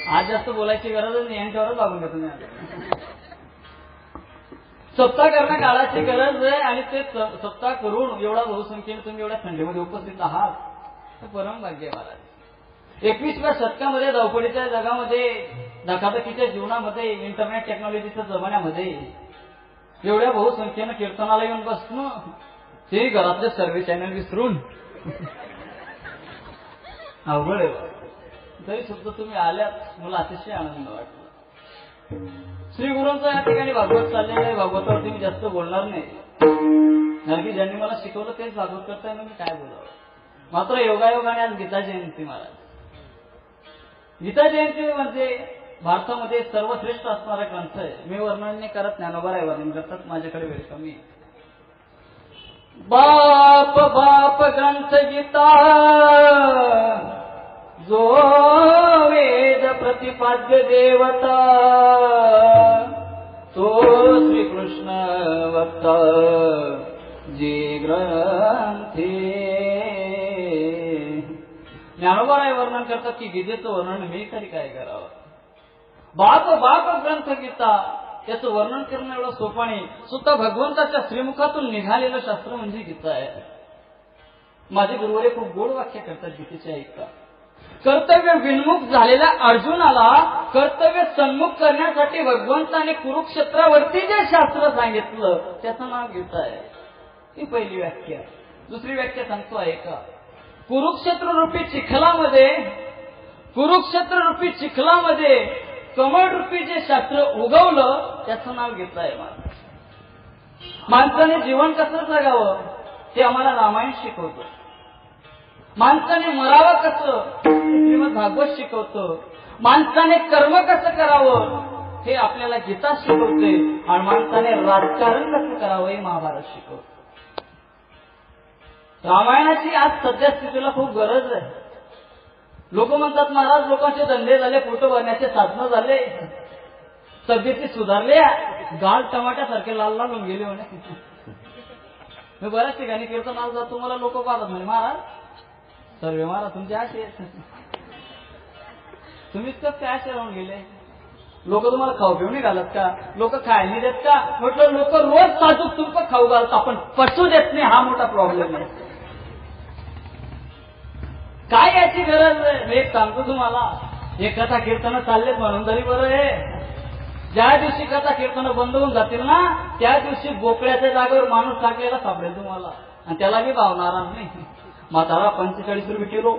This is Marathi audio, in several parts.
आज जास्त बोलायची गरजच नाही, यांच्यावरच लागून घेतो मी. सप्ताह करणं काळाची गरज आहे आणि ते सप्ताह करून एवढा बहुसंख्येने तुम्ही एवढ्या थंडीमध्ये उपस्थित आहात, हे परम भाग्य आहे महाराज. 21व्या शतकामध्ये धावपळीच्या जगामध्ये, धकाधकीच्या जीवनामध्ये, इंटरनेट टेक्नॉलॉजीच्या जमान्यामध्ये एवढ्या बहुसंख्येनं कीर्तनाला येऊन बसणं, ते घरातले सर्व चॅनल विसरून अवघड आहे. तरी सुद्धा तुम्ही आल्यात, मला अतिशय आनंद वाटला. श्री गुरूंचं या ठिकाणी भागवत चाललेलं आहे. भागवतावरती मी जास्त बोलणार नाही, कारण की ज्यांनी मला शिकवलं तेच भागवत करताय, मी काय बोलावं. मात्र योगायोगाने आज गीता जयंती महाराज. गीता जयंती म्हणजे भारतामध्ये सर्वश्रेष्ठ असणारा ग्रंथ आहे. मी वर्णन नाही करत, ज्ञानोबा राय वर्णन करतात, माझ्याकडे वेळ कमी. बाप बाप ग्रंथ गीता, जो वेद प्रतिपाद्य देवता, तो श्रीकृष्ण वक्ता जी ग्रंथी. ज्ञानोबा राय वर्णन करतात की गीतेचं वर्णन मी तरी काय करावं. बाप बाप ग्रंथ गीता, त्याचं वर्णन करणं एवढं सोपं नाही. सुद्धा भगवंताच्या श्रीमुखातून निघालेलं शास्त्र म्हणजे गीता आहे. माझे गुरुवारी खूप गोड वाक्य करतात गीतेचे, ऐका. कर्तव्य विन्मुख झालेल्या अर्जुनाला कर्तव्य सन्मुख करण्यासाठी भगवंताने कुरुक्षेत्रावरती जे शास्त्र सांगितलं त्याचं नाव गीता आहे. ही पहिली व्याख्या. दुसरी व्याख्या सांगतो, ऐका. कुरुक्षेत्र रूपी चिखलामध्ये कमळ रूपी जे शास्त्र उगवलं त्याचं नाव गीता आहे. माणसाने जीवन कसं जगावं ते आम्हाला रामायण शिकवतं. माणसाने मरावं कसं श्रीमद भागवत शिकवतं. माणसाने कर्म कसं करावं हे आपल्याला गीता शिकवते. आणि माणसाने राजकारण कसं करावं हे महाभारत शिकवतं. रामायणाची आज सध्या स्थितीला खूप गरज आहे. लोक म्हणतात महाराज लोकांचे धंदे झाले, पोट भरण्याचे साधनं झाले, तब्येती सुधारल्या, गाल टमाट्यासारखे लाल लाल होऊन गेले म्हणे. मी बऱ्याच ठिकाणी कीर्तन आज जातो, मला लोक पाहतात म्हणे महाराज सर्वे महाराज तुमचे असे तुम्हीच कसं काय असे राहून गेले. लोक तुम्हाला खाऊ पिऊ नाही घालत का, लोक खायला नाही देत का. म्हटलं लोक रोज साजूक तुमचं खाऊ घालत, आपण पचू देत नाही, हा मोठा प्रॉब्लेम आहे. काय याची गरज आहे. मी एक सांगतो तुम्हाला, हे कथा कीर्तन चाललेत म्हणून तरी बरं आहे. ज्या दिवशी कथा कीर्तन बंद होऊन जातील ना त्या दिवशी बोकड्याच्या जागेवर माणूस टाकलेला सापडेल तुम्हाला, आणि त्याला मी भावणार नाही. म्हातारा 45 रुपये किलो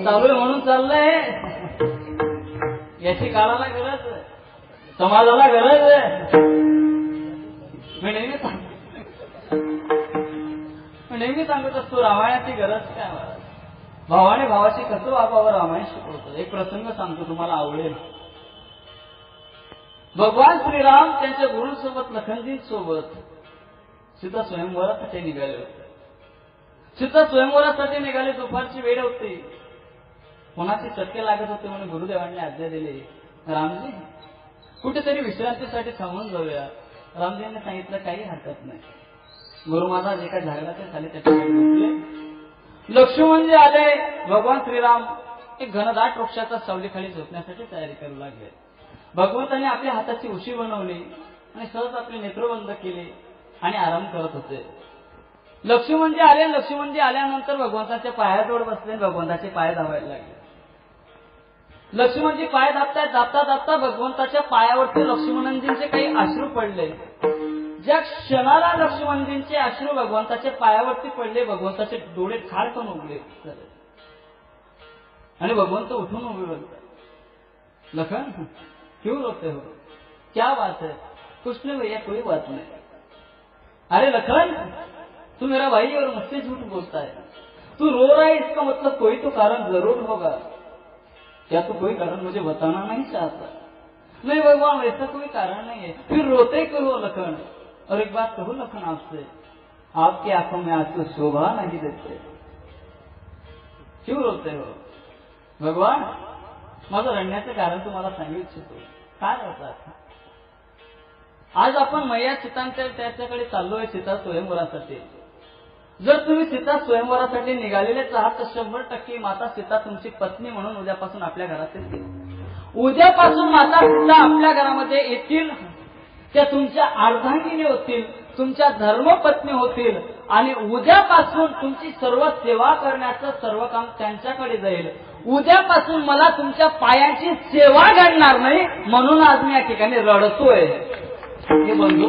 चालू आहे म्हणून चाललंय. याची काळाला गरज आहे, समाजाला गरज आहे. मी नेहमी सांगत असतो रामायणाची गरज काय. भावाने भावाशी कसं वागावं रामायण शिकवतो. एक प्रसंग सांगतो तुम्हाला आवडेल. भगवान श्रीराम त्यांच्या गुरुंसोबत लखनजींसोबत सीता स्वयंवरासाठी निघाले होते. सीता स्वयंवरासाठी निघाले, दुपारची वेळ होती, कोणाचे चटके लागत होते म्हणून गुरुदेवांनी आज्ञा दिली, रामजी कुठेतरी विश्रांतीसाठी थांबून जाऊया. रामजींनी सांगितलं काही हरकत नाही. गुरु महाराज एका झाडाच्या खाली त्या ठिकाणी बसले. लक्ष्मणजी आले. भगवान श्रीराम एक घनदाट वृक्षाच्या सावलीखाली झोपण्यासाठी तयारी करू लागले. भगवंतांनी आपल्या हाताची उशी बनवली आणि सहज आपले नेत्र बंद केले आणि आराम करत होते. लक्ष्मणजी आले. लक्ष्मणजी आल्यानंतर भगवंताच्या पायाजवळ बसले, भगवंताचे पाय दाबायला लागले. लक्ष्मणजी पाय दाबता दाबता भगवंताच्या पायावरती लक्ष्मणजींचे काही अश्रू पडले. ज्या क्षणाला लक्ष्मणजींचे अश्रू भगवंताच्या पायावरती पडले, भगवंताचे डोळे खाडकन उघडले आणि भगवंत उठून उभे बोलतात, लखन क्यों रोते हो, क्या बात है. कुछ नहीं भैया, कोई बात नहीं. अरे लखन तू मेरा भाई और मुझसे झूठ बोलता है. तू रो रहा है इसका मतलब कोई तो कारण जरूर होगा. क्या तो कोई कारण मुझे बताना नहीं चाहता. नहीं भगवान ऐसा कोई कारण नहीं है. फिर रोते क्यों हो लखन. और एक बात कहूं लखन आपसे, आपकी आंखों में आंसू शोभा नहीं देते. क्यों रोते हो. भगवान माझं रडण्याचं कारण तुम्हाला सांगू इच्छितो. काय होतं. आज आपण मैया सीतांच्या त्याच्याकडे चाललोय सीता स्वयंवरासाठी. जर तुम्ही सीता स्वयंवरासाठी निघालेलेच आहात तर 100% माता सीता तुमची पत्नी म्हणून उद्यापासून आपल्या घरात येतील. उद्यापासून माता सीता आपल्या घरामध्ये येतील. त्या तुमच्या अर्धांगिनी होतील, तुमच्या धर्मपत्नी होतील आणि उद्यापासून तुमची सर्व सेवा करण्याचं सर्व काम त्यांच्याकडे जाईल. उद्यापासून मला तुमच्या पायांची सेवा घडणार नाही म्हणून आज मी या ठिकाणी रडतोय. हे बंधू,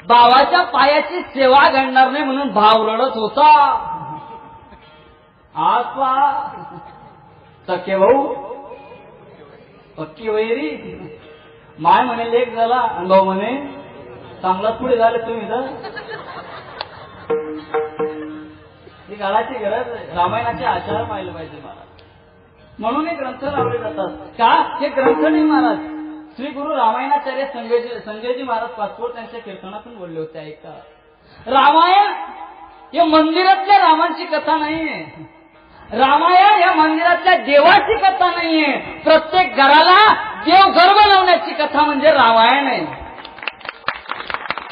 भावाच्या पायाची सेवा घडणार नाही म्हणून भाव रडत होता. आज पहा सखे भाऊ पक्की वैरी. माय म्हणे लेख झाला आणि भाऊ म्हणे चांगला पुढे झाले तुम्ही तर. ही काळाची गरज आहे. रामायणाचे आचार पाहिले पाहिजे महाराज, म्हणून हे ग्रंथ लावले जातात. का हे ग्रंथ नाही महाराज, श्री गुरु रामायणाचार्य संजयजी महाराज पाचपोळ त्यांच्या कीर्तनातून बोलले होते. ऐका, रामायण हे मंदिरातल्या रामांची कथा नाहीये. रामायण या मंदिरातल्या देवाची कथा नाहीये. प्रत्येक घराला देव घर बनवण्याची कथा म्हणजे रामायण आहे.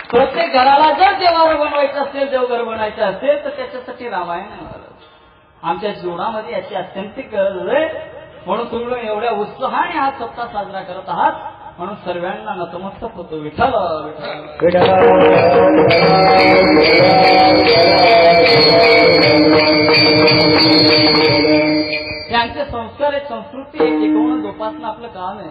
प्रत्येक घराला जर देवावर बनवायचं असेल, देवघर बनायचं असेल तर त्याच्यासाठी रामायण आहे. आमच्या जीवनामध्ये याची अत्यंतिक गरज आहे. म्हणून तुम्ही एवढ्या उत्साहाने हा सप्ताह साजरा करत आहात म्हणून सर्वांना नतमस्तक होतो. विठ्ठल त्यांचे संस्कार एक संस्कृती एक टिकवणं जोपासणं आपलं काम आहे.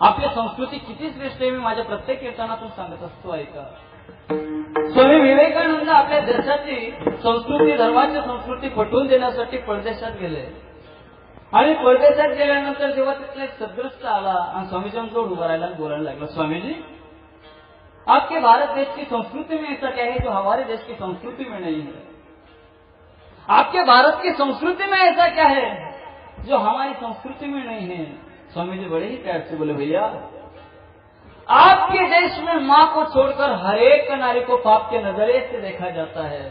आपली संस्कृती किती श्रेष्ठ आहे मी माझ्या प्रत्येक कीर्तनातून सांगत असतो. ऐका, स्वामी विवेकानंद आपल्या देशाची संस्कृती धर्माची संस्कृती पटवून देण्यासाठी परदेशात गेले आणि परदेशात गेल्यानंतर जेव्हा तिथला एक सदृष्ट आला आणि स्वामीजींजवळ उभा राहिला आणि बोलायला लागला, स्वामीजी आपके भारत देश की संस्कृति में ऐसा क्या है जो हमारे देश की संस्कृति में नहीं है? आपके भारत की संस्कृति में ऐसा क्या है जो हमारी संस्कृति में नहीं है? स्वामी जी बड़े ही प्यार से बोले, भैया आपके देश में माँ को छोड़कर हर एक नारी को पाप के नजरिए से देखा जाता है.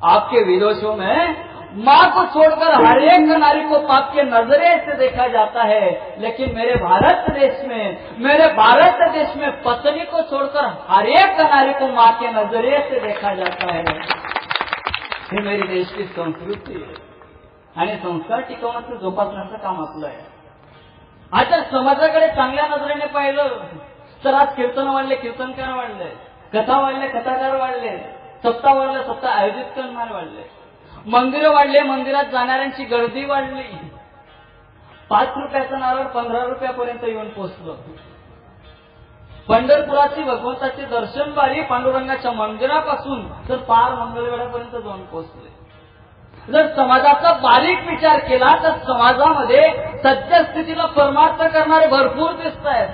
आपके विदेशों में माँ को छोड़कर हर एक नारी को पाप के नजरिए से देखा जाता है, लेकिन मेरे भारत देश में पत्नी को छोड़कर हर एक नारी को माँ के नजरिए से देखा जाता है. हे मेरी देश की संस्कृती आणि संस्कार टिकवण्याचं जोपासण्याचं काम आपलं आहे. आता समाजाकडे चांगल्या नजरेने पाहिलं तर आज कीर्तन वाढले, कीर्तनकार वाढले, कथा वाढले, कथाकार वाढले, सप्ताह वाढले, सप्ताह आयोजित करणारे वाढले, मंदिरं वाढले, मंदिरात जाणाऱ्यांची गर्दी वाढली. 5 रुपयाचं नारळ 15 रुपयापर्यंत येऊन पोहोचलं. पंढरपुराची भगवंताची दर्शन बारी पांडुरंगाच्या मंदिरापासून तर पार मंगळवेढ्यापर्यंत जाऊन पोहोचले. जर समाजाचा बारीक विचार केला तर समाजामध्ये सद्यस्थितीला परमार्थ करणारे भरपूर दिसत आहेत.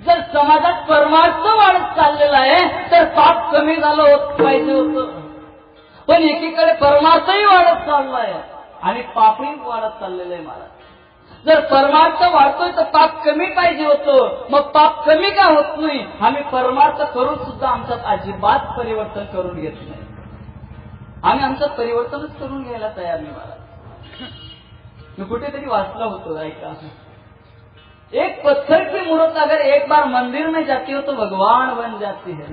जर समाजात परमार्थ वाढत चाललेला आहे तर पाप कमी झालं होत पाहिजे होतं, पण एकीकडे परमार्थही वाढत चाललाय आणि पापही वाढत चाललेलं आहे. महाराज जर परमार्थ वाढतोय तर पाप कमी पाहिजे होतं, मग पाप कमी का होत नाही? आम्ही परमार्थ करून सुद्धा आमच्यात अजिबात परिवर्तन करून घेत नाही. आम्ही आमचं परिवर्तनच करून घ्यायला तयार नाही. महाराज मी कुठेतरी वाचलं होतं, ऐका, एक पत्थर की मूर्त अगर एक बार मंदिर में जाती हो तो भगवान बन जाती है.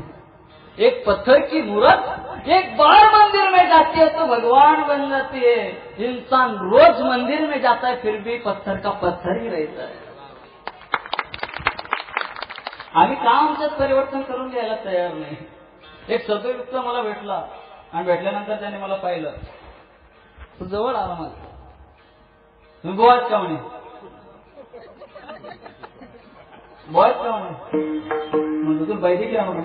एक पत्थर की मूर्त एक बार मंदिर में जाती है तो भगवान बन जाती है. इंसान रोज मंदिर में जाता है फिर भी पत्थर का पत्थर ही रहता है. आम्ही का आमच्यात परिवर्तन करून घ्यायला तयार नाही? एक सदुयुक्त मला भेटला आणि भेटल्यानंतर त्याने मला पाहिलं, तो जवळ आला मला, तुम्ही बोवाच का म्हणे, बोवाच का म्हणे, म्हणजे तू बैठी क्या म्हणे,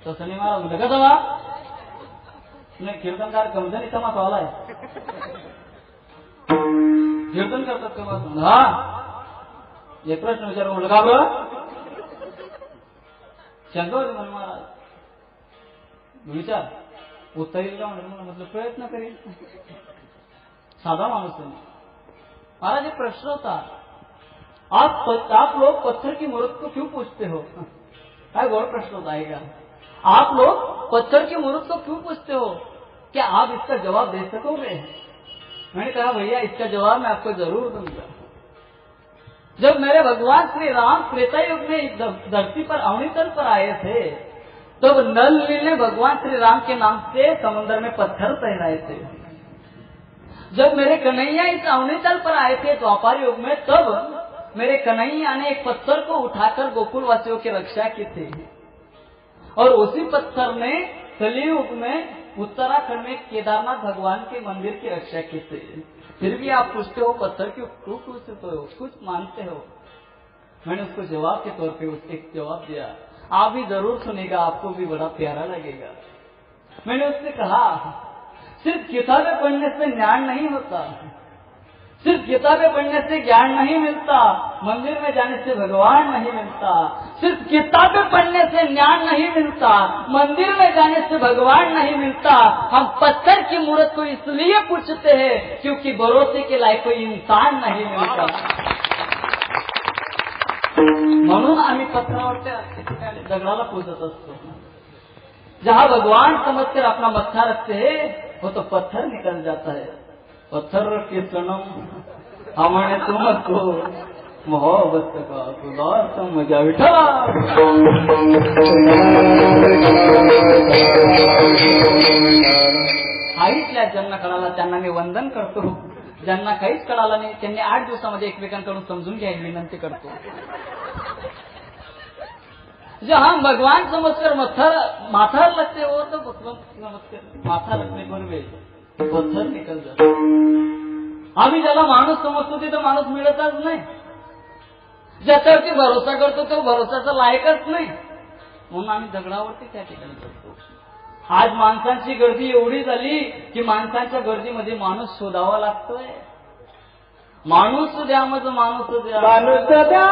तसं नाही मला म्हणलं, कसं बा नाही कीर्तनकार कमजन इथं मात्र आलाय, कीर्तन करतात का बा? हा, एक प्रश्न विचार म्हटलं, का बरं शंका होती मला. महाराज विचार उत्तर येईल का म्हणून म्हटलं प्रयत्न करेल, साधा माणूस आहे. महाराज एक प्रश्न होता, आप लोग पत्थर की मूर्त को क्यों पूछते हो? काय गौर प्रश्न होता है क्या? आप लोग पत्थर की मूर्त को क्यों पूछते हो? क्या आप इसका जवाब दे सकोगे? मैंने कहा भैया इसका जवाब मैं आपको जरूर दूंगा। जब मेरे भगवान श्री राम त्रेता युग में इस धरती पर अवनी तल पर आए थे तब नल नील ने भगवान श्री राम के नाम से समुद्र में पत्थर पहनाए थे। जब मेरे कन्हैया इस अवनी तल पर आए थे द्वापर युग में तब मेरे कन्हैया ने एक पत्थर को उठाकर गोकुल वासियों की रक्षा की थी और उसी पत्थर ने कलियुग में उत्तराखंड में केदारनाथ भगवान के मंदिर की रक्षा की थी। फिर भी आप पूछते हो पत्थर क्यों पूछते हो, कुछ मानते हो। मैंने उसको जवाब के तौर पे उसको एक जवाब दिया, आप भी जरूर सुनेगा, आपको भी बड़ा प्यारा लगेगा। मैंने उससे कहा सिर्फ किताबें पढ़ने से ज्ञान नहीं होता, सिर्फ किताबें पढ़ने से ज्ञान नहीं मिलता, मंदिर में जाने से भगवान नहीं मिलता, सिर्फ किताबें पढ़ने से ज्ञान नहीं मिलता, मंदिर में जाने से भगवान नहीं मिलता। हम पत्थर की मूर्त को इसलिए पूछते हैं क्योंकि भरोसे के लायक कोई इंसान नहीं मिलता। म्हणून आम्ही पत्थरावरच्या ठिकाणी दगडाला पूजत असतो। जहाँ भगवान समझकर अपना मत्था रखते हैं वो तो पत्थर निकल जाता है। पत्थर के सनम हमने तुमको मोहब्बत का खुदा समझा बिठा। काहीच ज्यांना कळाला त्यांना मी वंदन करतो, ज्यांना काहीच कळालं नाही त्यांनी 8 दिवसामध्ये एकमेकांकडून समजून घ्यायची विनंती करतो। जहाँ भगवान समझकर माथा लगते हो तो भगवान समझकर माथा रखने पर वे पत्थर निकल जातो। आम्ही ज्याला माणूस समजतो तिथं माणूस मिळतच नाही, ज्याच्यावरती भरोसा करतो तो भरोसाचा लायकच नाही, म्हणून आम्ही दगडावरती त्या ठिकाणी करतो। आज माणसांची गर्दी एवढी झाली की माणसांच्या गर्दीमध्ये माणूस शोधावा लागतोय। माणूस द्या मज माणूस द्या, माणूस द्या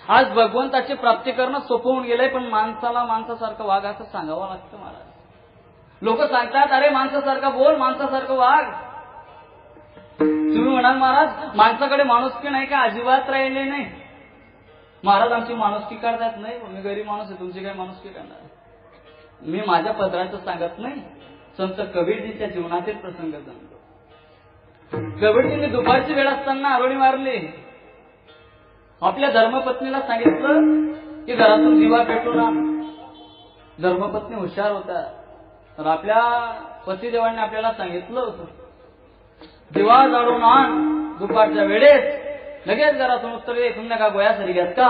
आज भगवंताची प्राप्ती करणं सोपं होऊन गेलंय, पण माणसाला माणसासारखं वाग असं सांगावं लागतं महाराज। लोक सांगतात अरे माणसासारखं बोल, माणसासारखं वाग। तुम्ही म्हणाल महाराज माणसाकडे माणुसकी नाही का? अजिबात राहिले नाही महाराज, आमची माणुसकी करतात नाही। मी गरीब माणूस आहे, तुमची काय माणुसकी करणार? मी माझ्या पदराचं सांगत नाही, संत कबीरजींच्या जीवनातील प्रसंग सांगतो। कबीरजींनी दुपारची वेळ असताना आरोळी मारली, आपल्या धर्मपत्नीला सांगितलं की घरातून दिवा पेटवून आण। धर्मपत्नी हुशार होता, तर आपल्या पतिदेवांनी आपल्याला सांगितलं होतं दिवा जाळून आण दुपारच्या वेळेस। लगेच घरातून उत्तर दे, तुम्ही का गोया सरी घ्यात का?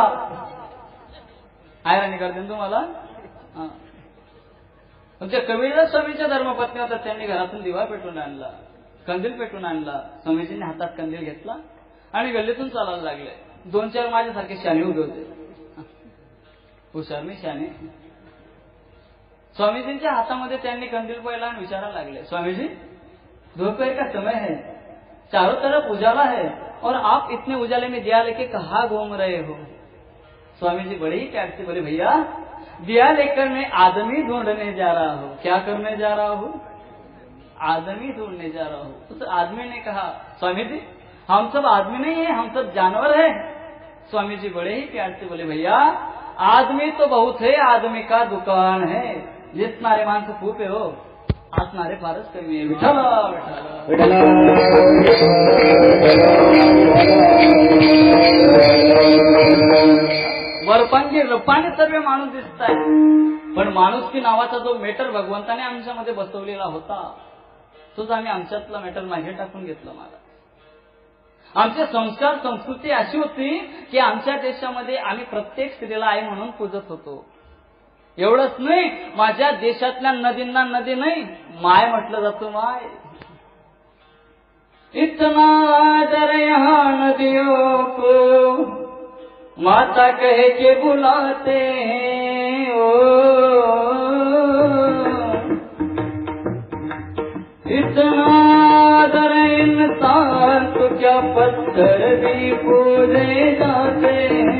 आयराणी करते तुम्हाला। तुमच्या कबीर स्वामीच्या धर्मपत्नी होत्या, त्यांनी घरातून दिवा पेटवून आणला, कंदील पेटवून आणला। स्वामीजींनी हातात कंदील घेतला आणि गल्लीतून चालायला लागले। 2-4 माझ्यासारखे शाने उभे होते, हुशार मी शाने। स्वामीजींच्या हातामध्ये त्यांनी कंदील पाहिला आणि विचारायला लागले, स्वामीजी दोपहर का समय है, चारों तरफ उजाला है और आप इतने उजाले में दिया लेके कहाँ घूम रहे हो? स्वामी जी बड़े ही प्यार से बोले, भैया दिया लेकर मैं आदमी ढूंढने जा रहा हूँ। क्या करने जा रहा हूँ? आदमी ढूंढने जा रहा हूँ। उस आदमी ने कहा, स्वामी जी हम सब आदमी नहीं है, हम सब जानवर है। स्वामी जी बड़े ही प्यार से बोले, भैया आदमी तो बहुत है, आदमी का दुकान है। जिस नारे मान से फूपे हो असणारे फारच कमी आहे. विठ्ठला वरपांगी रपाने सर्व माणूस दिसत आहे, पण माणुसकी नावाचा जो मेटर भगवंताने आमच्यामध्ये बसवलेला होता तोच आम्ही आमच्यातला मेटर मागे टाकून घेतला. महाराज आमचे संस्कार संस्कृती अशी होती की आमच्या देशामध्ये आम्ही प्रत्येक स्त्रीला आई म्हणून पूजत होतो. एवढंच नाही, माझ्या देशातल्या नदींना नदी नाही माय म्हटलं जातं. माय इतना आदर यहाँ नदियों को माता कह के बुलाते हैं. इतना आदर इंसान तो क्या पत्थर भी पूजे जाते हैं.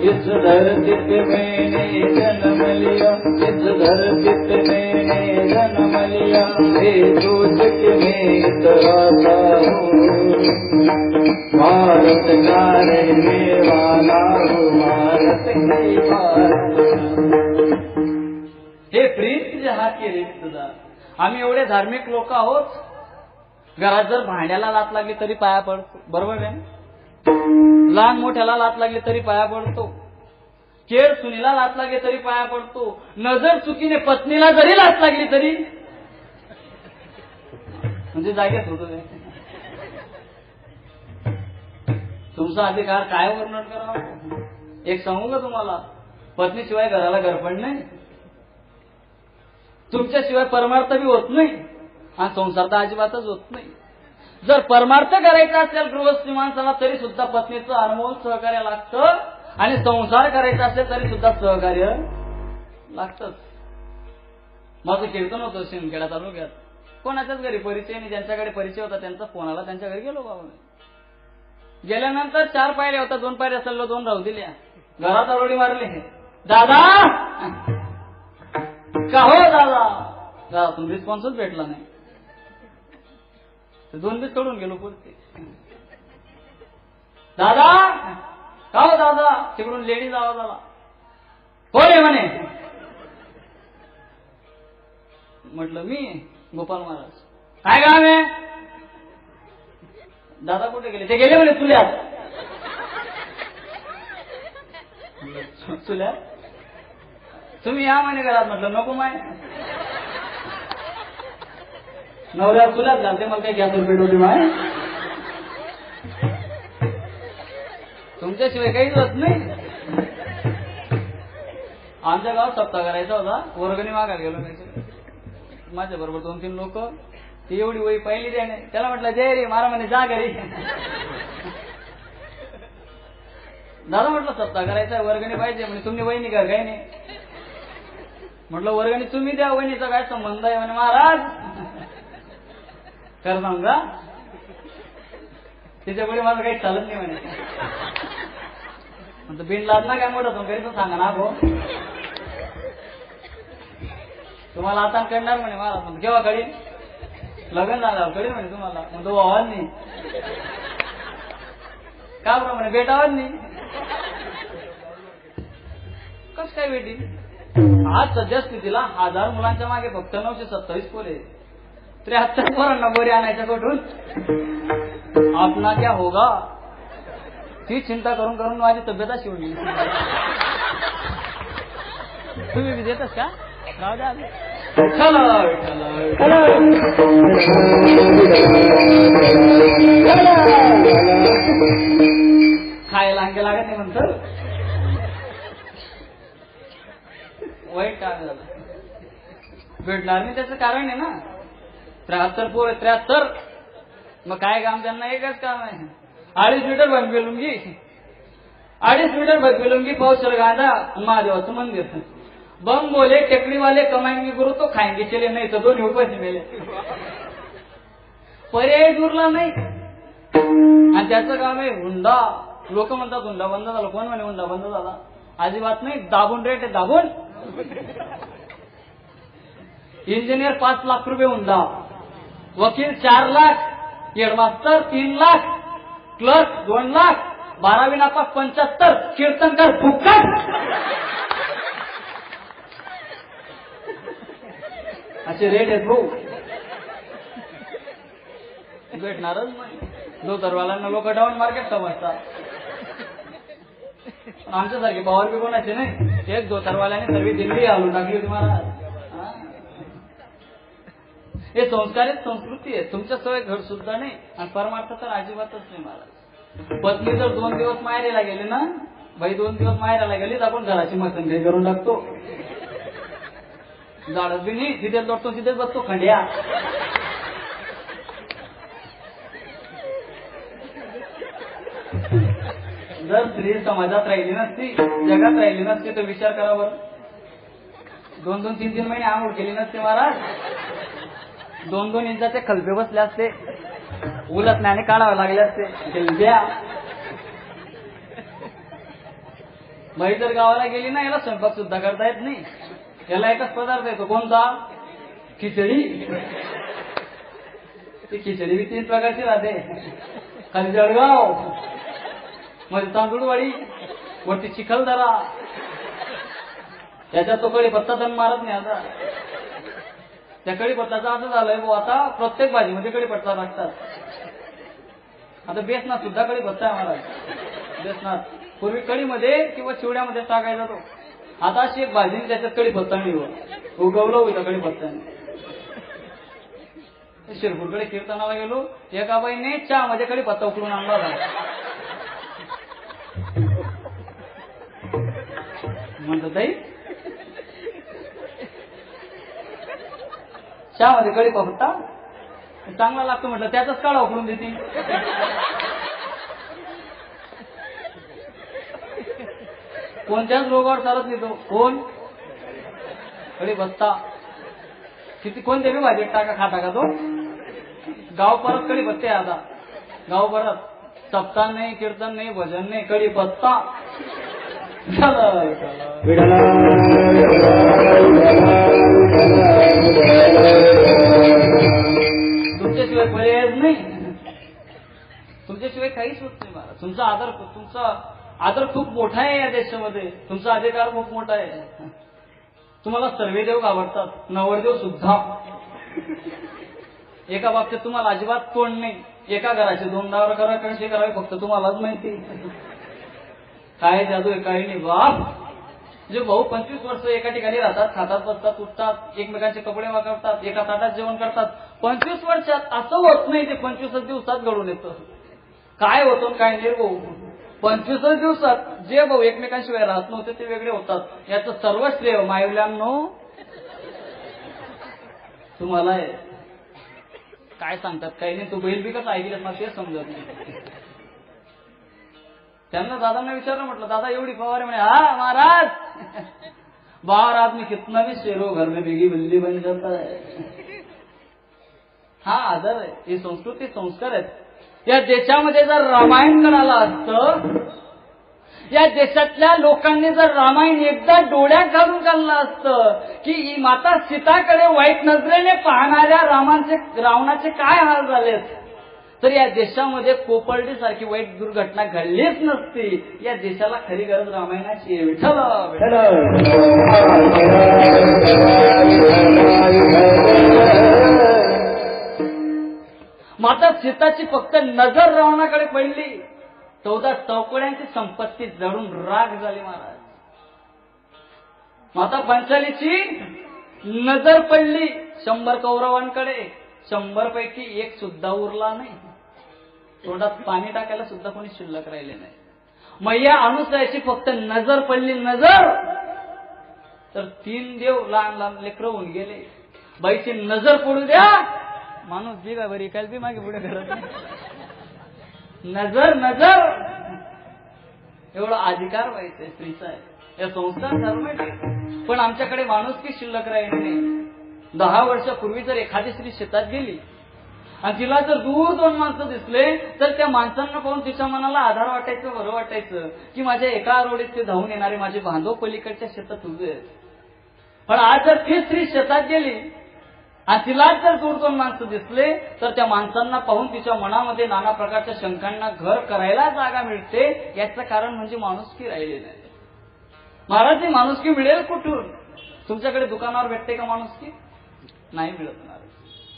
इस धरती पे मैंने जन्म लिया, इस धरती पे मैंने जन्म लिया. ये सोच के मैं इतराता हूँ, भारत का रहने वाला हूँ, भारत की बात. हे प्रीत जहा के रिश्तेदार, आम्ही एवढे धार्मिक लोक आहोत. घरात जर भांड्याला लात लागली तरी पाया पडतो, बरोबर आहे. लहान मोठ्याला लात लागली तरी पाया पडतो. केळ सुनीला लात लागली तरी पाया पडतो. नजर चुकीने पत्नीला जरी लात लागली तरी म्हणजे जागेत होतो. तुमचा अधिकार काय वर्णन करावं. एक सांगू का तुम्हाला, पत्नीशिवाय घराला घरपण नाही, तुमच्याशिवाय परमार्थ बी होत नाही आणि संसार तर अजिबातच होत नाही. जर परमार्थ करायचा असेल गृहस्थी माणसाला तरी सुद्धा पत्नीचं अनमोल सहकार्य लागतं आणि संसार करायचा असेल तरी सुद्धा सहकार्य लागतच. माझं कीर्तन होतं शिंदखेडा तालुक्यात. कोणाच्याच घरी परिचय नाही, ज्यांच्याकडे परिचय होता त्यांचा फोन आला, त्यांच्या घरी गेलो. बाबा गेल्यानंतर 4 पायऱ्या होता, 2 पायऱ्या चाललो, 2 राहू दिल्या. घरात आरोडी मारली, दादा का हो दादा. घरातून रिस्पॉन्सच भेटला नाही. 2 दिवस सोडून गेलो पुढचे. दादा का हो दादा. तिकडून लेडीज आवाज आला, कोण आहे म्हणे. म्हटलं मी गोपाल महाराज. काय काम आहे. दादा कुठे गेले. ते गेले म्हणे चुल्यात. चुल्यात तुम्ही या म्हणे घरात. म्हटलं नको माय, नवऱ्या चुल्यात घालते, मला काही गॅस पेटवली माय. तुमच्याशिवाय काहीच होत नाही. आमच्या गावात सप्ताह करायचा होता, वर्गणी मागायला गेलो. माझ्या बरोबर 2-3 लोक. ती एवढी वही पाहिली त्याने. त्याला म्हटलं जय रे मारा म्हणे, जा घरी. दादा म्हटलं सप्ताह करायचा, वर्गणी पाहिजे म्हणे. तुम्ही वहिनी का काही नाही. म्हटलं वर्गणी तुम्ही द्या, वहिनीचा काय संबंध आहे म्हणे. महाराज कर सांगा, तिच्यापुढे माझं काही चालत नाही म्हणे. म्हणतो बिन लादना काय मोठं तुम्ही घरी सांगा ना गो. तुम्हाला आता करणार म्हणे महाराज. म्हणतो केव्हा कळीन. लग्न झाल्यावर कळीन म्हणे तुम्हाला. म्हणतो आवाज नाही का बरं म्हणे. बेटावर नाही. कस काय बेटी. आज सध्या स्थितीला 1000 मुलांच्या मागे फक्त 927 पोरे. 73 पोरांना बोरी आणायच्या कुठून. आपला क्या होगा. ती चिंता करून करून माझी तब्येत अशी होईल. तुम्ही बी देतच का. राहू द्या. खायला अंगे लागत नाही म्हणतो. वाईट काय झालं. भेटणार नाही त्याचं कारण आहे ना. 73 पोर 73. मग काय काम. त्यांना एकच काम आहे. 2.5 मीटर भगवेलुंगी, 2.5 मीटर भगवेलुंगी, पावसर गांधा, महादेवाचं मंदिर. बम बोले टेकड़ी वाले कमाएंगे गुरु तो खाएंगे चले, नाही तर दोन्ही उपाशी मेले. पर्याय उरला नाही. आणि त्याचं काम आहे हुंडा. लोक म्हणतात हुंडा बंद झाला. कोण म्हणे हुंडा बंद झाला? अजिबात नाही. दाबून रेट आहे, दाबून. इंजिनियर 5 लाख रुपये हुंडा, वकील 4 लाख, हेडमास्टर 3 लाख, क्लर्क 2 लाख, 12वी नापास 75, कीर्तनकार फुकट. असे रेट आहेत भाऊ. भेटणारच नाही. धोतरवाल्यांना लोक डाऊन मार्केट समजतात. आमच्यासारखे पॉवर बी कोणाचे नाही. एक धोतरवाल्याने सर्व दिल्ली घालून टाकली होती महाराज. हे संस्कार आहेत, संस्कृती आहे. तुमच्या सवय घर सुद्धा नाही आणि परमार्थ तर अजिबातच नाही महाराज. पत्नी जर 2 दिवस माहेरीला गेली ना, बाई 2 दिवस माहेराला गेली तर आपण घराची मसंडी करून टाकतो. झाडच बी नाही, तिथेच लोटतो, तिथेच बसतो खंड्या. जर स्त्री समाजात राहिली नसती, जगात राहिली नसती, तर विचार करा बरं. 2-2, 3-3 महिने आंघोळ केली नसते महाराज. 2-2 इंचाचे खलबे बसले असते, उलटण्याने काढावे लागले असते. बाई जर गावाला गेली ना, याला स्वयंपाक सुद्धा करता येत नाही. याला एकच पदार्थ येतो, कोणता? खिचडी. ती खिचडी बी 3 प्रकारची राहते. खाली जळगाव, मध्ये तांदूळवाडी, वरती चिखलदरा. त्याच्यात तो कढीपत्ता दम मारत नाही. आता त्या कढीपत्ताचं असं झालंय भाऊ, आता प्रत्येक भाजीमध्ये कढीपत्ता टाकतात. आता बेसनात सुद्धा कढीपत्ता आहे महाराज. बेसनात पूर्वी कढीमध्ये किंवा चिवड्यामध्ये टाकायचा तो. आता अशी एक भाजी त्याच्यात कढीपत्ता नाही उगवलं होतं कढीपत्त्याने. शिरपूरकडे कीर्तनाला गेलो, एका बाईने चहा मध्ये कढीपत्ता उकळून आणला होता. म्हणतात ताई चहा मध्ये कढीपत्ता चांगला लागतो म्हटलं, त्याचाच काढा उकळून देते. कोणत्याच रोगावर चालत नाही तो. कोण? कढीपत्ता. किती कोणत्या बी भाजीत टाका, खाता का तो? गाव परत कढीपत्ते. आता गाव परत सप्ताह नाही, कीर्तन नाही, भजन नाही, कढीपत्ता. तुमच्याशिवाय पर्यायच नाही. तुमच्याशिवाय काहीच होत नाही महाराज. तुमचा आदर खूप मोठा आहे या देशामध्ये. तुमचा अधिकार खूप मोठा आहे. तुम्हाला सर्वे देव आवडतात, नवरदेव सुद्धा. एका बाबतीत तुम्हाला अजिबात तोंड नाही. एका घराचे 2 डावर करा, कशी करावे फक्त तुम्हालाच माहिती. काय जादू आहे, काही नाही बाप. जे भाऊ 25 वर्ष एका ठिकाणी राहतात, खातात, बसतात, उठतात, एकमेकांचे कपडे वापरतात, एका ताटात जेवण करतात. 25 वर्षात असं होत नाही ते 25 दिवसात घडून येतं. काय होतं काय नाही भाऊ. 25 दिवसात जे भाऊ एकमेकांशिवाय राहत नव्हते ते वेगळे होतात. याचं सर्व श्रेय मायवल्यांनो तुम्हाला आहे. काय सांगतात काही नाही. तू बैल बी कसं ऐकलं मला तेच समजत नाही. त्यांना दादांना विचारलं, म्हटलं दादा एवढी पवार आहे म्हणे. हा महाराज, बाहर आदमी कितना भी शेरो घर में बेगी बिल्ली बन जाता है. हा आदर आहे, ही संस्कृती, संस्कार आहेत. या देशामध्ये जर रामायण करायला असतं, या देशातल्या लोकांनी जर रामायण एकदा डोळ्यात घालून काढलं असतं की माता सीताकडे वाईट नजरेने पाहणाऱ्या रावणाचे काय हाल झालेत, तर या देशामध्ये कोपर्डी सारखी वाईट दुर्घटना घडलीच नसती. या देशाला खरी गरज रामायणाची आहे. विठ्ठल माता सीताची फक्त नजर रावणाकडे पडली, 14 चौकड्यांची संपत्ती जळून राख झाली महाराज. माता पांचालीची नजर पडली 100 कौरवांकडे, 100 पैकी 1 सुद्धा उरला नाही. तोंडात पाणी टाकायला सुद्धा कोणी शिल्लक राहिले नाही. मैया अनुसयाची फक्त नजर पडली, नजर, तर 3 देव लहान लहान लेकरं होऊन गेले. बाईची नजर पडू द्या, माणूस बिगा बरी काय बी मागे पुढे करत नाही. नजर नजर एवढा अधिकार व्हायचंय स्त्रीचा आहे. या संसार धर्म आहे, पण आमच्याकडे माणुसकी शिल्लक राहिली नाही. 10 वर्षापूर्वी जर एखादी स्त्री शेतात गेली आणि तिला जर दूर 2 माणसं दिसले तर त्या माणसांना पाहून तिच्या मनाला आधार वाटायचं, बरं वाटायचं की माझ्या एका रोडीत ते धावून येणारे माझे बांधव पलीकडच्या शेतात उभे आहेत. पण आज जर ती स्त्री शेतात गेली आणि तिलाच जर दूर 2 माणसं दिसले तर त्या माणसांना पाहून तिच्या मनामध्ये नाना प्रकारच्या शंकांना घर करायला जागा मिळते. याचं कारण म्हणजे माणुसकी राहिली नाही. महाराज, ती माणुसकी मिळेल कुठून? तुमच्याकडे दुकानावर भेटते का माणुसकी? नाही मिळत महाराज.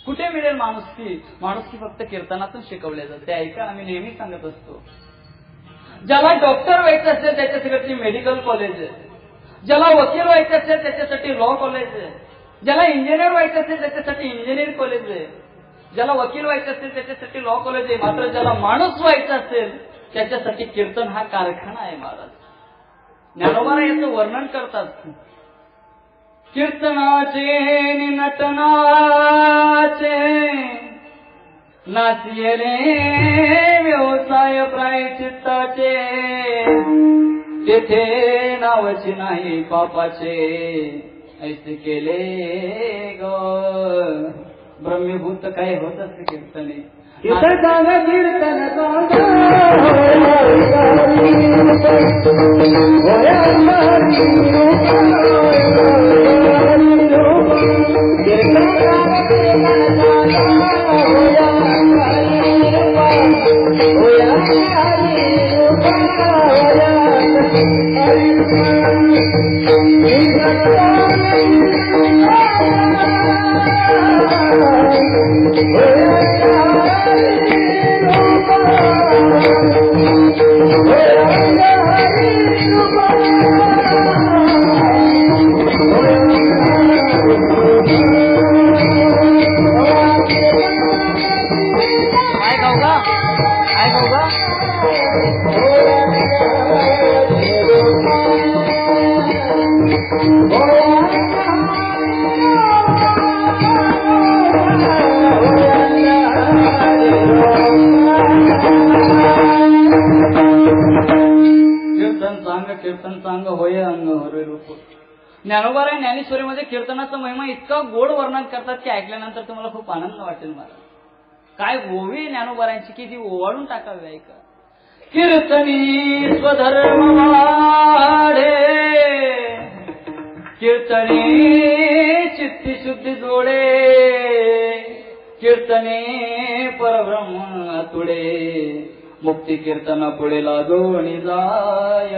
कुठे मिळेल माणुसकी? माणुसकी फक्त कीर्तनातून शिकवल्या जाते. ऐका, आम्ही नेहमी सांगत असतो, ज्याला डॉक्टर व्हायचं असेल त्याच्यासाठी मेडिकल कॉलेज आहे, ज्याला वकील व्हायचं असेल त्याच्यासाठी लॉ कॉलेज आहे, ज्याला इंजिनियर व्हायचं असेल त्याच्यासाठी इंजिनिअरिंग कॉलेज आहे, ज्याला वकील व्हायचं असेल त्याच्यासाठी लॉ कॉलेज आहे. मात्र ज्याला माणूस व्हायचं असेल त्याच्यासाठी कीर्तन हा कारखाना आहे महाराज. ज्ञानोबा याचं वर्णन करतात, कीर्तनाचे नटनाचे नासियले व्यवसाय प्रायचित्ताचे, तेथे नावाचे नाही पापाचे, ऐसे केले ग ब्रह्मीभूत काय होत असते कीर्तने. कीर्तन सांग होय अंग हरे रूप. ज्ञानोबा ज्ञानेश्वरीमध्ये कीर्तनाचा महिमा इतका गोड वर्णन करतात की ऐकल्यानंतर तुम्हाला खूप आनंद वाटेल. मला काय ओवी ज्ञानोबारांची की ती ओवाळून टाकावी. ऐका, कीर्तनी स्वधर्म वाढे, कीर्तने चित्ती शुद्धी जोडे, कीर्तने परब्रह्म तुडे, मुक्ती कीर्तना पुढे लागून जाय.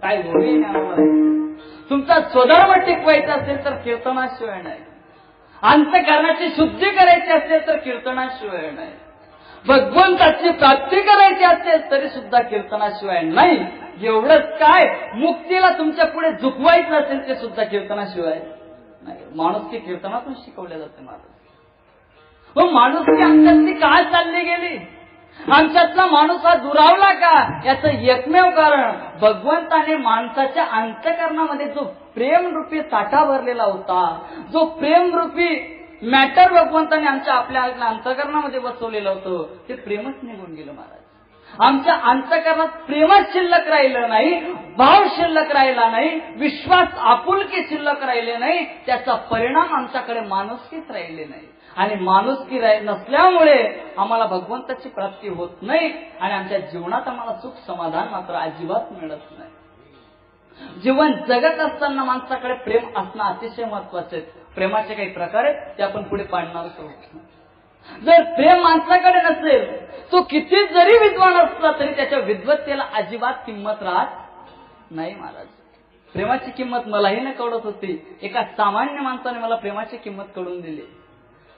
काय बोली तुमचा स्वधर्म टिकवायचा असेल तर कीर्तनाशिवाय नाही, अंतःकरणाची शुद्धी करायची असेल तर कीर्तनाशिवाय नाही, भगवंताची प्राप्ती करायची असेल तरी सुद्धा कीर्तनाशिवाय नाही. एवढंच काय, मुक्तीला तुमच्या पुढे झुकवायचं असेल ते सुद्धा कीर्तनाशिवाय नाही. माणुसकी कीर्तनातून शिकवल्या जाते महाराज. माणुसकी आमच्यातली काय चालली गेली? आमच्यातला माणूस हा दुरावला का? याचं एकमेव कारण भगवंताने माणसाच्या अंतःकरणामध्ये जो प्रेमरूपी साठा भरलेला होता, जो प्रेमरूपी मॅटर भगवंताने आपल्या अंतःकरणामध्ये बसवलेलं होतं, ते प्रेमच निघून गेलं महाराज. आमच्या अंतःकरणात प्रेमच शिल्लक राहिलं नाही, भाव शिल्लक राहिला नाही, विश्वास आपुलकी शिल्लक राहिले नाही. त्याचा परिणाम आमच्याकडे माणुसकीच राहिले नाही. आणि माणुसकी नसल्यामुळे आम्हाला भगवंताची प्राप्ती होत नाही आणि आमच्या जीवनात आम्हाला सुख समाधान मात्र अजिबात मिळत नाही. जीवन जगत असताना माणसाकडे प्रेम असणं अतिशय महत्वाचं आहे. प्रेमाचे काही प्रकार आहेत ते आपण पुढे पाडणार आहोत. जर प्रेम माणसाकडे नसेल, तो किती जरी विद्वान असला तरी त्याच्या विद्वत्तेला अजिबात किंमत राहत नाही महाराज. प्रेमाची किंमत मलाही न कळत होती. एका सामान्य माणसाने मला प्रेमाची किंमत कळून दिली.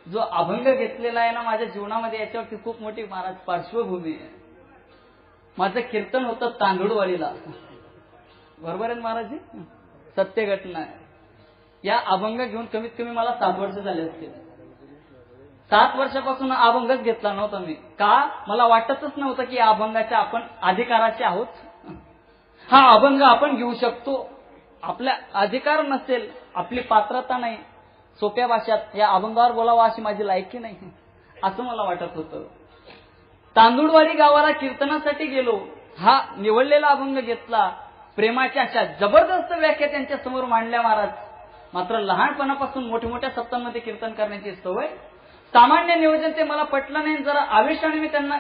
जो अभंग घेतलेला आहे ना माझ्या जीवनामध्ये, याच्यावरती खूप मोठी महाराज पार्श्वभूमी आहे. माझं कीर्तन होतं तांदूळवाडीला, बरोबर आहे महाराज, सत्य घटना आहे. या अभंग घेऊन कमीत कमी मला 7 वर्ष झाले असतील. 7 वर्षापासून अभंगच घेतला नव्हता मी. का? मला वाटतच नव्हतं की या अभंगाच्या आपण अधिकाराचे आहोत. हा अभंग आपण घेऊ शकतो. आपला अधिकार नसेल, आपली पात्रता नाही, सोप्या भाषेत या अभंगावर बोलावा अशी माझी लायकी नाही, असं मला वाटत होतं. तांदूळवाडी गावाला कीर्तनासाठी गेलो. हा निवडलेला अभंग घेतला. प्रेमाच्या अशा जबरदस्त व्याख्या त्यांच्या समोर मांडल्या महाराज. मात्र लहानपणापासून मोठ्या मोठ्या सप्तांमध्ये कीर्तन करण्याची सवय, सामान्य नियोजन ते मला पटलं नाही. जरा आवेशाने मी त्यांना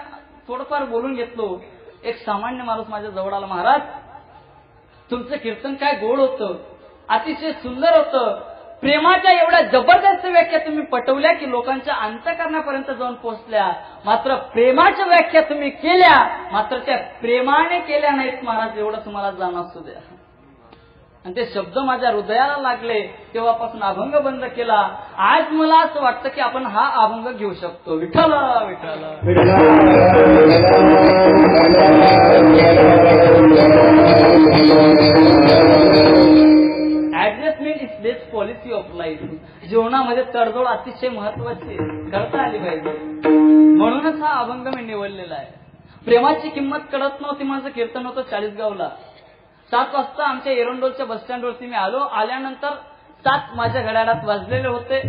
थोडंफार बोलून घेतलो. एक सामान्य माणूस माझ्या जवळ आला, महाराज तुमचं कीर्तन काय गोड होतं, अतिशय सुंदर होतं. प्रेमाच्या एवढ्या जबरदस्त व्याख्या तुम्ही पटवल्या की लोकांच्या अंतःकरणापर्यंत जाऊन पोहोचल्या. मात्र प्रेमाच्या व्याख्या तुम्ही केल्या, मात्र त्या प्रेमाने केल्या नाहीत महाराज, एवढं तुम्हाला जाण असू द्या. आणि ते शब्द माझ्या हृदयाला लागले. तेव्हापासून अभंग बंद केला. आज मला असं वाटतं की आपण हा अभंग घेऊ शकतो. Vitthal Vitthal adjustment is best policy of life. जीवनामध्ये तडजोड अतिशय महत्वाची करता आली पाहिजे. म्हणूनच हा अभंग मी निवडलेला आहे. प्रेमाची किंमत कळत नव्हती. माझं कीर्तन होतं चाळीसगावला. 7 वाजता आमच्या एरंडोलच्या बस स्टँडवरती मी आलो. आल्यानंतर 7 माझ्या घड्याळात वाजलेले होते.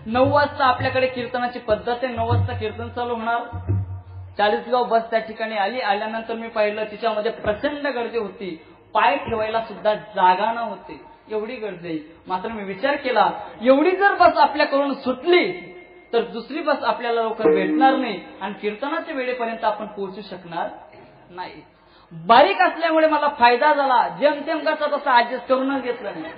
9 वाजता आपल्याकडे कीर्तनाची पद्धत आहे. 9 वाजता कीर्तन चालू होणार. चाळीसगाव बस त्या ठिकाणी आली. आल्यानंतर मी पाहिलं तिच्यामध्ये प्रचंड गर्दी होती. पाय ठेवायला सुद्धा जागा नव्हती, एवढी गर्दी. मात्र मी विचार केला, एवढी जर बस आपल्याकडून सुटली तर दुसरी बस आपल्याला लवकर भेटणार नाही आणि कीर्तनाच्या वेळेपर्यंत आपण पोहोचू शकणार नाही. बारीक असल्यामुळे मला फायदा झाला. जेमतेम कसा तसा ऍडजस्ट करूनच घेतला नाही.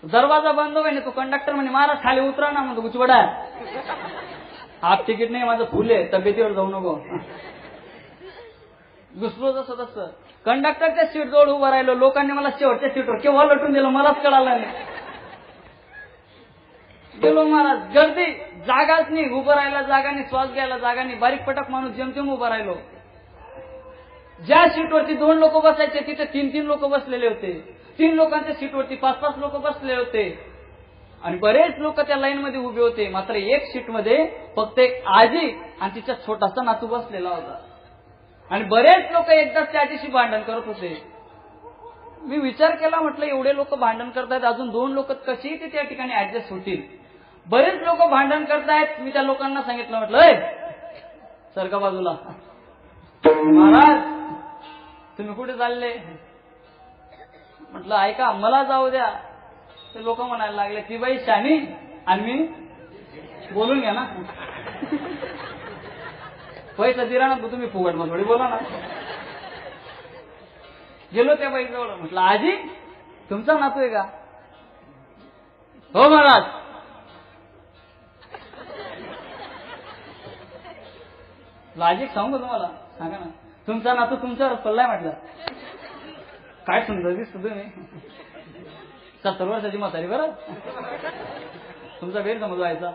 दरवाजा बंद होईने तो कंडक्टर म्हणे महाराज खाली उतरा ना. म्हणतो उचवडा, हाफ तिकीट नाही माझं, फुल आहे, तब्येतीवर जाऊ नको. घुसलो जसं तसं कंडक्टरच्या सीट जवळ उभं राहिलो. लोकांनी मला शेवटच्या सीटवर केव्हा लटून दिलं मलाच कळालं नाही. गेलो महाराज, गर्दी, जागाच नाही, उभं राहायला जागा नाही, श्वास घ्यायला जागा नाही. बारीक पटक माणूस जेमतेम उभं राहिलो. ज्या सीटवरती 2 लोक बसायचे तिथे 3-3 लोक बसलेले होते. 3 लोकांच्या सीटवरती 5-5 लोक बसलेले होते आणि बरेच लोक त्या लाईन मध्ये उभे होते. मात्र एक सीटमध्ये फक्त एक आजी आणि तिचा छोटासा नातू बसलेला होता आणि बरेच लोक एकदाच त्या आजीशी भांडण करत होते. मी विचार केला, म्हटलं एवढे लोक भांडण करतायत, अजून 2 लोक कशी ते त्या ठिकाणी ऍडजस्ट होतील. बरेच लोक भांडण करतायत. मी त्या लोकांना सांगितलं, म्हटलं सरका बाजूला. महाराज तुम्ही कुठे चालले? म्हटलं ऐका मला जाऊ द्या. ते लोक म्हणायला लागले ती बाई शानी आणि मी बोलून घ्या ना. पैसा दिला ना तुम्ही फुगट मग थोडी बोला ना. गेलो त्या बाई जवळ. म्हटलं आजी तुमचा नातू आहे का? हो महाराज. लॉजिक सांगू तुम्हाला, सांगा ना. तुमचा नातू तुमच्यावर पडलाय. म्हटलं काय सुंदर दिसतो तुम्ही. 70 वर्षाची म्हातारी बरं. तुमचा गैरसमज व्हायचा.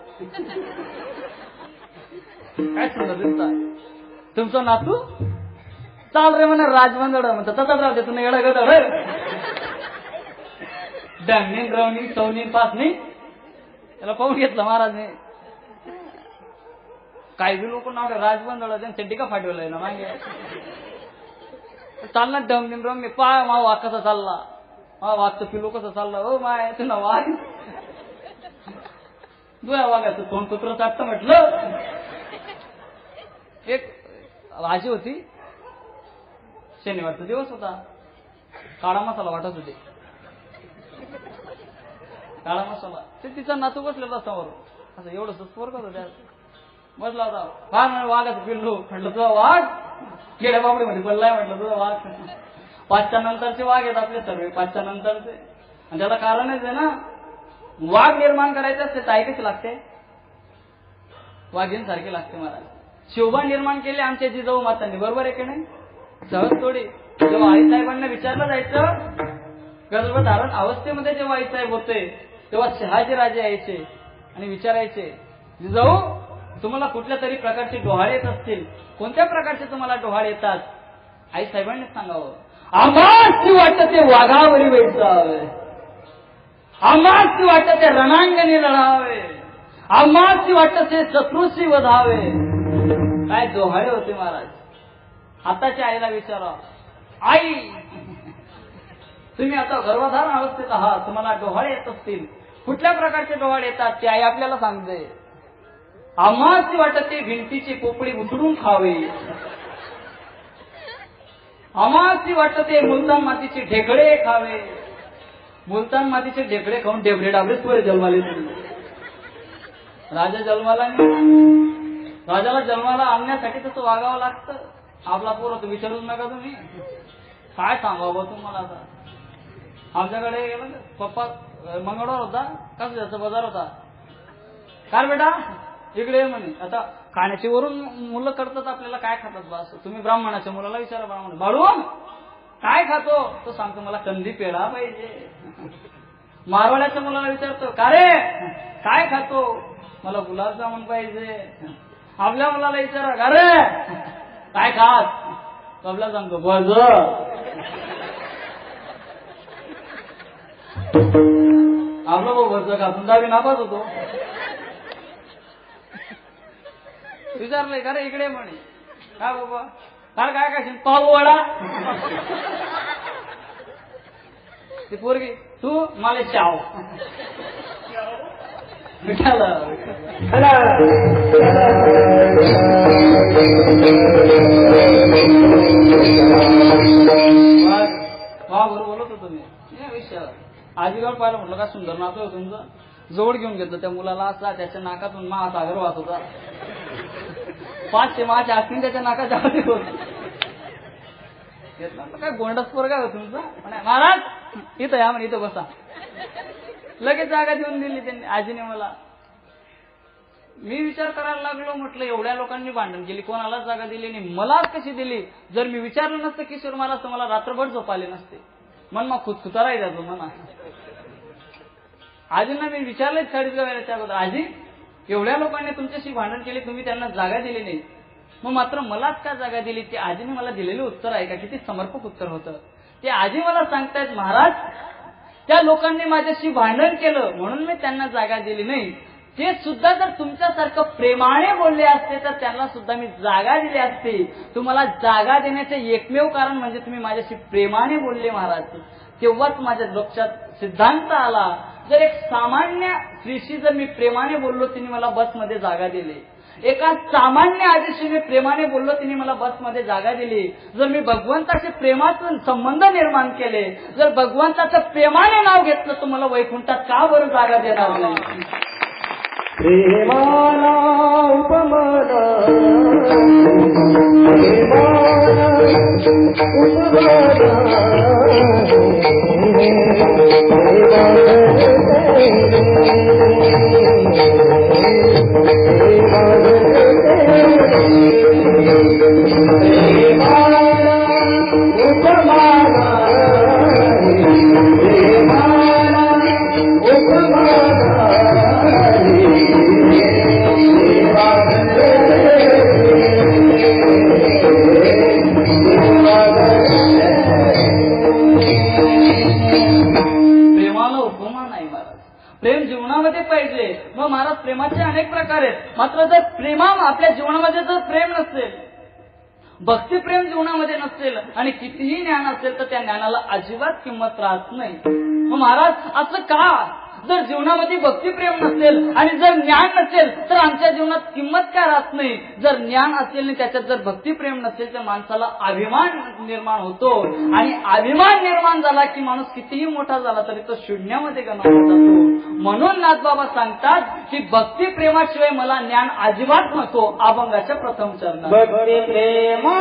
काय सुंदर दिसता तुमचा नातू. चाल रे म्हणा राजबंदड म्हणतात तसाच राहते तुम्ही एवढा गदड. डॅमनी रवणी चवनी पाचनी त्याला पाहून घेतलं महाराजने. काही बी लोक नाव राजबंदळ त्यांच्या टिका फाटवलंय ना मागे. चालणार डमनिम रम मी पाय मा वाघ कसा चालला, मा वाघचं पिलो कसं चाललं. हो माय तुला वाघ दुया वाघाचं तोंड कुत्र चाटतं. म्हटलं एक भाजी होती, शनिवारचा दिवस होता, काळा मसाला वाटत होते. काळा मसाला ते तिचा नातू बसलेला समोर असं एवढं स्पोर करत होत्या. बसला होता. फार वाघाचं पिल्लू. म्हटलं तुझा वाघ गेल्या बाबडीमध्ये पडलाय. म्हटलं तुझा वाघ. 5च्या नंतरचे वाघ आहेत आपले सर्व, 5च्या नंतरचे. आणि त्याला कारणच आहे ना, वाघ निर्माण करायचं असते तर ऐकायची लागते, वाघींसारखी लागते महाराज. शिवबा निर्माण केले आमच्या जिजाऊ मातांनी, बरोबर आहे की नाही? सहज थोडी. जेव्हा आईसाहेबांना विचारलं जायचं गर्भधारण अवस्थेमध्ये, जेव्हा आईसाहेब होते तेव्हा शहाजी राजे यायचे आणि विचारायचे जिजाऊ तुम्हाला कुठल्या तरी प्रकारचे डोहाळे येत असतील, कोणत्या प्रकारचे तुम्हाला डोहाळे येतात? आई साहेबांनी सांगावं आम्हास वाटत ते वाघावरी वेचावे, आम्हास वाटत ते रणांगणी लढावे, आम्हास वाटत ते शत्रूशी वधावे. काय डोहाळे होते महाराज. आताच्या आईला विचारा, आई तुम्ही आता गर्भधारण अवस्थेत आहात, तुम्हाला डोहाळे येत असतील, कुठल्या प्रकारचे डोहाळे येतात ते आई आपल्याला सांगते. आम्हास वाटत ते भिंतीची पोपळी उचलून खावे, आम्हासी वाटते मुलतान मातीचे ढेकळे खावे. मुलतान मातीचे ढेकळे खाऊन ढेबरे डाबरेच पुढे जन्माले. राजा जन्माला नाही, राजाला जन्माला आणण्यासाठी तसं वागावं लागतं. आपला पोर होतं विचारूच नका तुम्ही. काय सांगावं तुम्हाला आता. आमच्याकडे गेलं पप्पा मंगळवार होता, कसं त्याचा बाजार होता. काय बेटा इकडे म्हणे. आता खाण्याची वरून मुलं करतात आपल्याला काय खातात बस. तुम्ही ब्राह्मणाच्या मुलाला विचारा, ब्राह्मण बाळू काय खातो, तो सांगतो मला कंदी पेढा पाहिजे. मारवाड्याच्या मुलाला विचारतो का रे काय खातो, मला गुलाबजामुन पाहिजे. आपल्या मुलाला विचारा का रे काय खात, तो आपल्याला सांगतो भज. आपला भाऊ भज खातून दावी नापास होतो. विचारलंय का रे इकडे म्हणे. काय बाबा काय काय काय पाव वडा. ती पोरगी तू मला चाव. बरोबर बोलत होतो मी विषयावर. आजीवर पाहिलं म्हटलं का सुंदर नातू आहे तुमचं. जवळ घेऊन घेतलं त्या मुलाला असा, त्याच्या नाकातून महासागर वाहत होता. 5 माच्या आखणी त्याच्या नाकात जावती होत. काय गोंडस पोरगा हो तुमचा. महाराज इथं या म्हणे, इथं बसा. लगेच जागा देऊन दिली त्यांनी आजीने मला. मी विचार करायला लागलो, म्हटलं एवढ्या लोकांनी भांडण केली, कोणालाच जागा दिली नाही, मलाच कशी दिली. जर मी विचारलं नसतं किशोर मला तर मला रात्रभर झोप आले नसते. मन मग खुदखुता राहिला तो मना. आजींना मी विचारलंय 40 वेळाच्या अगोदर, आजी एवढ्या लोकांनी तुमच्याशी भांडण केले, तुम्ही त्यांना जागा दिली नाही, मग मात्र मलाच का जागा दिली. ती आजीने मला दिलेलं उत्तर आहे का, किती समर्पक उत्तर होतं. ते आजी मला सांगतायत महाराज त्या लोकांनी माझ्याशी भांडण केलं म्हणून मी त्यांना जागा दिली नाही. ते सुद्धा जर तुमच्यासारखं प्रेमाने बोलले असते तर त्यांना सुद्धा मी जागा दिली असती. तुम्हाला जागा देण्याचे एकमेव कारण म्हणजे तुम्ही माझ्याशी प्रेमाने बोलले महाराज. तेव्हाच माझ्या लक्षात सिद्धांत आला. जर एक सामान्य स्त्रीशी जर मी प्रेमाने बोललो तिने मला बसमध्ये जागा दिली. एका सामान्य आजीशी मी प्रेमाने बोललो तिने मला बसमध्ये जागा दिली. जर मी भगवंताशी प्रेमाचे संबंध निर्माण केले, जर भगवंताचं प्रेमाने नाव घेतलं तर मला वैकुंठात का बरं जागा देणार नाही. प्रेमाला उपमाना प्रेमाला प्रेम जीवनामध्ये पाहिजे. मग महाराज प्रेमाचे अनेक प्रकार आहेत. मात्र जर प्रेमा आपल्या जीवनामध्ये जर प्रेम नसेल, भक्तिप्रेम जीवनामध्ये नसेल आणि कितीही ज्ञान असेल तर त्या ज्ञानाला अजिबात किंमत राहत नाही. मग महाराज असं का. जर जीवनामध्ये भक्तिप्रेम नसेल आणि जर ज्ञान नसेल तर आमच्या जीवनात किंमत का राहत नाही. जर ज्ञान असेल आणि त्याच्यात जर भक्तिप्रेम नसेल तर माणसाला अभिमान निर्माण होतो आणि अभिमान निर्माण झाला की माणूस कितीही मोठा झाला तरी तो शून्यामध्ये गमावला जातो. म्हणून नाथबाबा सांगतात की भक्तिप्रेमाशिवाय मला ज्ञान अजिबात नको. अभंगाच्या प्रथम चरणात भक्ती प्रेमा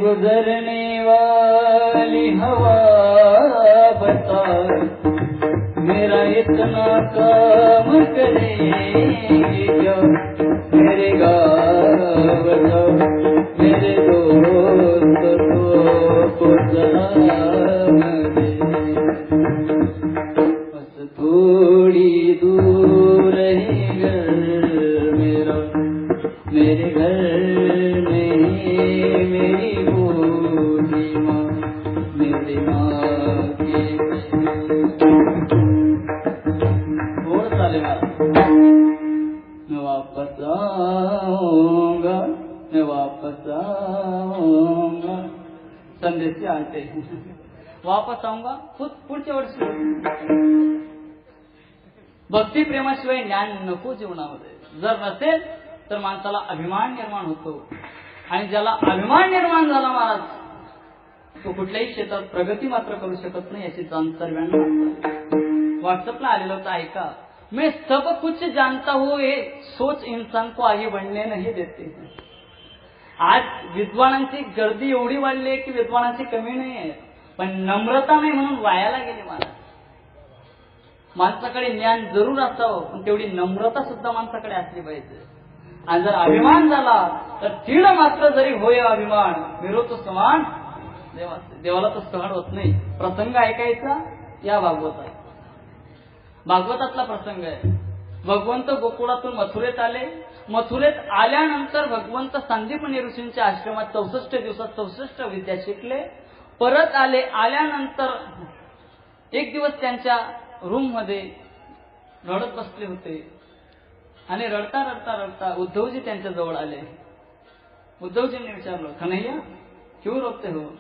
गुजरने वाली हवा बता मेरा इतना काम करेगी क्या मेरे गाँव बता मेरे दोस्त को सलाम दे बस थोड़ी दूर है घर मेरा मेरे घर मेरी बूढ़ी माँ मेरी माँ के और साले मैं वापस आऊंगा मैं वापस आऊंगा संदेश आणते वापस आऊंगा पुढच्या वर्षी भक्ती प्रेमाशिवाय ज्ञान नको जीवनामध्ये जर नसेल तर माणसाला अभिमान निर्माण होतो आणि ज्याला अभिमान निर्माण झाला महाराज तो कुठल्याही क्षेत्रात प्रगती मात्र करू शकत नाही याची जाण सर्वांना व्हॉट्सअपला आलेलं होतं ऐका मैं सब कुछ जानता हूँ ये सोच इंसान को आगे बढ़ने नहीं देते आज विद्वानांची गर्दी एवढी वाढली आहे की विद्वानांची कमी नाही आहे पण नम्रता नाही म्हणून वायाला गेली महाराज माणसाकडे ज्ञान जरूर असावं पण तेवढी नम्रता सुद्धा माणसाकडे असली पाहिजे आणि जर अभिमान झाला तर तीड मात्र जरी होय अभिमान विरोध समान देवाला तो सहन होत नाही प्रसंग ऐकायचा या भागवतातला प्रसंग आहे भगवंत गोकुळातून मथुरेत आले मथुरेत आल्यानंतर भगवंत संदीपनी ऋषींच्या आश्रमात 64 दिवसात 64 विद्या शिकले परत आले आल्यानंतर एक दिवस त्यांच्या रूम मध्ये रडत बसले होते आणि रडता रडता रडता उद्धवजी त्यांच्या जवळ आले उद्धवजींनी विचारलं कन्हैया क्यों रोते हो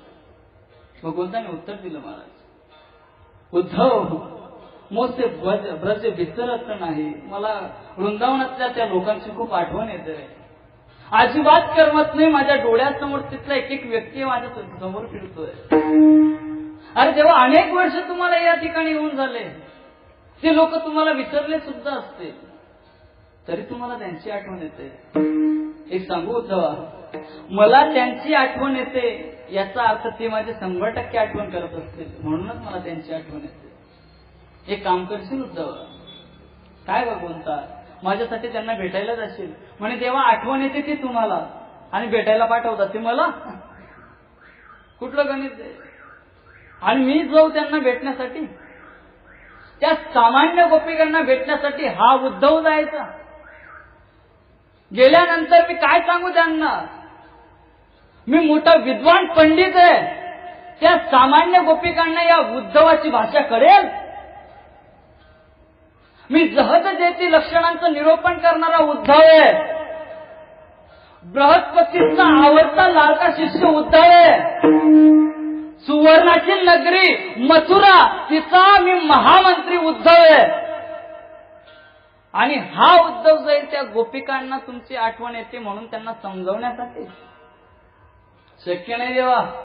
भगवंताने उत्तर दिलं महाराज उद्धव मोसे ब्रज विसरत नाही मला वृंदावनातल्या त्या लोकांची खूप आठवण येते रे अजिबात करमत नाही माझ्या डोळ्यासमोर तिथला एक एक व्यक्ती माझ्या समोर फिरतोय अरे तेव्हा अनेक वर्ष तुम्हाला या ठिकाणी येऊन झाले ते लोक तुम्हाला विसरले सुद्धा असतील तरी तुम्हाला त्यांची आठवण येते एक सांगू उद्धवा मला त्यांची आठवण येते याचा अर्थ ते माझे 100% आठवण करत असतील म्हणूनच मला त्यांची आठवण येते एक काम करशील उद्धवा काय भगवंता माझ्यासाठी त्यांना भेटायला जाशील म्हणे तेव्हा आठवण येते ती तुम्हाला आणि भेटायला पाठवतात ते मला कुठलं गणित आणि मी जाऊ त्यांना भेटण्यासाठी त्या सामान्य गोपिकांना भेटण्यासाठी हा उद्धव जायचा गेल्यानंतर मी काय सांगू त्यांना मी मोठा विद्वान पंडित आहे त्या सामान्य गोपिकांना या उद्धवाची भाषा कळेल मी जहद जेती लक्षणांचं निरूपण करणारा उद्धव आहे बृहस्पतीचा आवडता लाडका शिष्य उद्धव आहे सुवर्णाची नगरी मथुरा तिचा मी महामंत्री उद्धव आहे आणि हा उद्धव जाईल त्या गोपिकांना तुमची आठवण येते म्हणून त्यांना समजवण्यासाठी शक्य नाही देवा